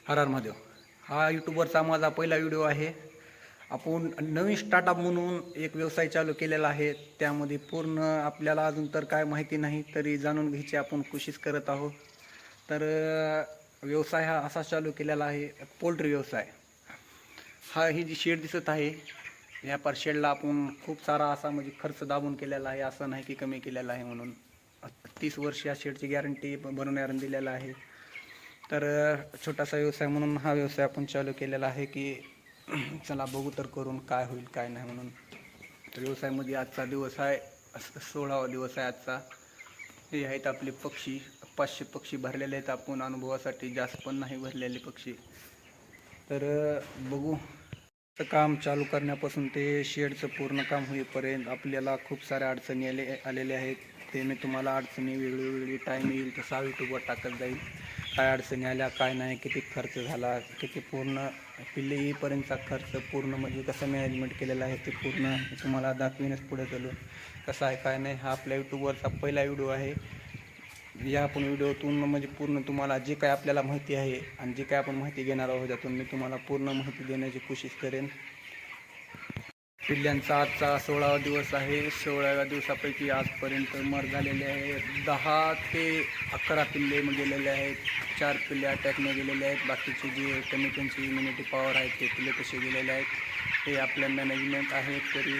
हर हर महादेव. हा यूट्यूबवरचा माझा पहिला व्हिडिओ आहे. आपण नवीन स्टार्टअप म्हणून एक व्यवसाय चालू केलेला आहे. त्यामध्ये पूर्ण आपल्याला अजून तर काय माहिती नाही, तरी जाणून घ्यायची आपण कोशिश करत आहोत. तर व्यवसाय हा असा चालू केलेला आहे, पोल्ट्री व्यवसाय. ही जी शेड दिसत आहे, या पर शेडला आपण खूप सारा असा म्हणजे खर्च दाबून केलेला आहे. असं नाही की कमी केलेला आहे म्हणून. 30 वर्ष या शेडची गॅरंटी बनवणाऱ्याने दिलेला आहे. तर छोटासा व्यवसाय म्हणून हा व्यवसाय आपण चालू केलेला आहे की चला बघू तर करून काय होईल काय नाही म्हणून. तर व्यवसायामध्ये आजचा दिवस आहे 16वा दिवस आहे आजचा. हे आहेत आपले पक्षी, 500 पक्षी भरलेले आहेत आपण अनुभवासाठी, जास्त पण नाही भरलेले पक्षी. तर बघू. काम चालू करण्यापासून ते शेडचं पूर्ण काम होईपर्यंत आपल्याला खूप साऱ्या अडचणी आलेल्या आहेत. ते मी तुम्हाला अडचणी वेगळी टाईम येईल तसा यूट्यूबवर टाकत जाईल. काय अडचणी आल्या काय नाही, किती खर्च झाला, किती पूर्ण पिल्ले येईपर्यंतचा खर्च पूर्ण म्हणजे कसं मॅनेजमेंट केलेलं आहे ते पूर्ण तुम्हाला दाखवीनच पुढे चालू. कसं आहे काय नाही, हा आपल्या यूट्यूबवरचा पहिला व्हिडिओ आहे. या आपण व्हिडिओतून म्हणजे पूर्ण तुम्हाला जे काय आपल्याला माहिती आहे आणि जे काय आपण माहिती घेणार आहोत त्यातून मी तुम्हाला पूर्ण माहिती देण्याची कोशिश करेन. पिल्ल्यांचा आजचा 16वा दिवस आहे. 16व्या दिवसापैकी आजपर्यंत मर झालेले आहे 10 ते 11 पिल्ले गेलेले आहेत. 4 पिल्ले अटॅकने गेलेले आहेत. बाकीचे जे कमी त्यांची इम्युनिटी पॉवर आहे ते पिल्ले तसे गेलेले आहेत. हे आपल्या मॅनेजमेंट आहे. तरी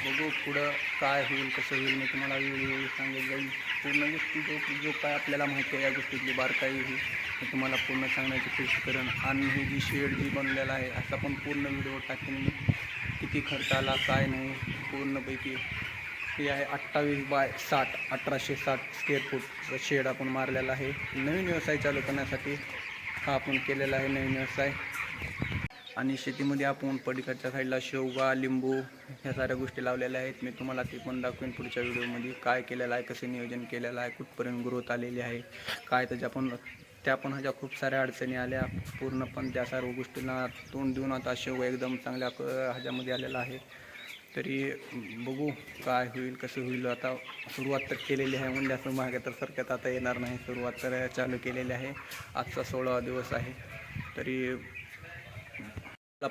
बघू पुढं काय होईल कसं होईल मी तुम्हाला वेळोवेळी सांगत जाईल. पूर्ण गोष्टी जो काय आपल्याला माहिती आहे या गोष्टीतली बारकाई ही मी तुम्हाला पूर्ण सांगण्याची कोशिश करेन. आणि ही जी शेड जी बनलेला आहे असा पण पूर्ण व्हिडिओ टाकेन मी. किती खर्च आला काय नाही पूर्णपैकी. हे आहे 28x60 1860 स्क्वेअर फूट शेड आपण मारलेला आहे. नवीन व्यवसाय चालू करण्यासाठी हा आपण केलेला आहे नवीन व्यवसाय. आणि शेतीमध्ये आपण पलीकडच्या साईडला शेवगा, लिंबू ह्या साऱ्या गोष्टी लावलेल्या आहेत. मी तुम्हाला ते पण दाखवेन पुढच्या व्हिडिओमध्ये. काय केलेलं आहे, कसं नियोजन केलेलं आहे, कुठपर्यंत ग्रोथ आलेली आहे काय. त्या पण ह्याच्या खूप साऱ्या अडचणी आल्या पूर्ण, पण त्या सर्व गोष्टींना तोंड देऊन आता शेवगा एकदम चांगल्या ह्याच्यामध्ये आलेला आहे. तरी बघू काय होईल कसं होईल. आता सुरुवात तर केलेली आहे म्हणजे असं मागे तर सरकत आता येणार नाही. सुरुवात तर चालू केलेली आहे. आजचा 16वा दिवस आहे. तरी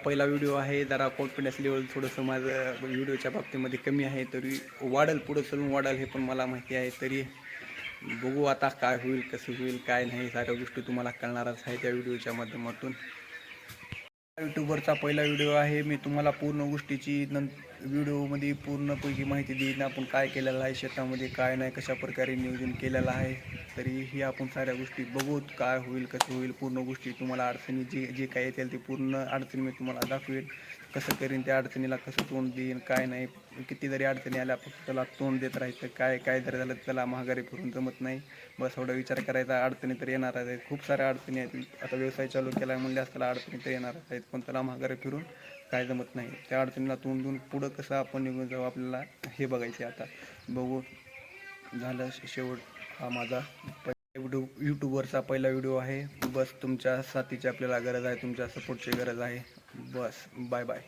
पहिला व्हिडिओ आहे, जरा कॉन्फिडन्स लेवल थोडंसं माझं व्हिडिओच्या बाबतीमध्ये कमी आहे. तरी वाढेल, पुढं चलून वाढेल हे पण मला माहिती आहे. तरी बघू आता काय होईल कसं होईल काय नाही, साऱ्या गोष्टी तुम्हाला कळणारच आहे त्या व्हिडिओच्या माध्यमातून. यूट्यूबवरचा पहिला व्हिडिओ आहे. मी तुम्हाला पूर्ण गोष्टीची व्हिडिओमध्ये पूर्णपैकी माहिती देईन. आपण काय केलेलं आहे शेतामध्ये काय नाही, कशा प्रकारे नियोजन केलेलं आहे. तरी ही आपण साऱ्या गोष्टी बघूत काय होईल कसं होईल. पूर्ण गोष्टी तुम्हाला अडचणी जे काय येतील ते पूर्ण अडचणी मी तुम्हाला दाखवेन. कसं करीन त्या अडचणीला कसं तोंड देईन काय नाही. किती जरी अडचणी आल्या फक्त त्याला तोंड देत राहायचं. काय जरी झालं त्याला महागारी फिरून जमत नाही. बस एवढा विचार करायचा. अडचणी तर येणारच आहेत, खूप साऱ्या अडचणी आहेत. आता व्यवसाय चालू केला आहे म्हणल्यास त्याला अडचणी तर येणारच आहेत, पण त्याला महागारी फिरून काय जमत नाही. त्या अडचणीला तोंड देऊन पुढं कसं आपण निघून जाऊ आपल्याला हे बघायचे. आता बघू. झालं शेवट हा माझा यूट्यूबवरचा पहिला व्हिडिओ आहे. बस तुमच्या साथीची आपल्याला गरज आहे, तुमच्या सपोर्टची गरज आहे. बस बाय बाय.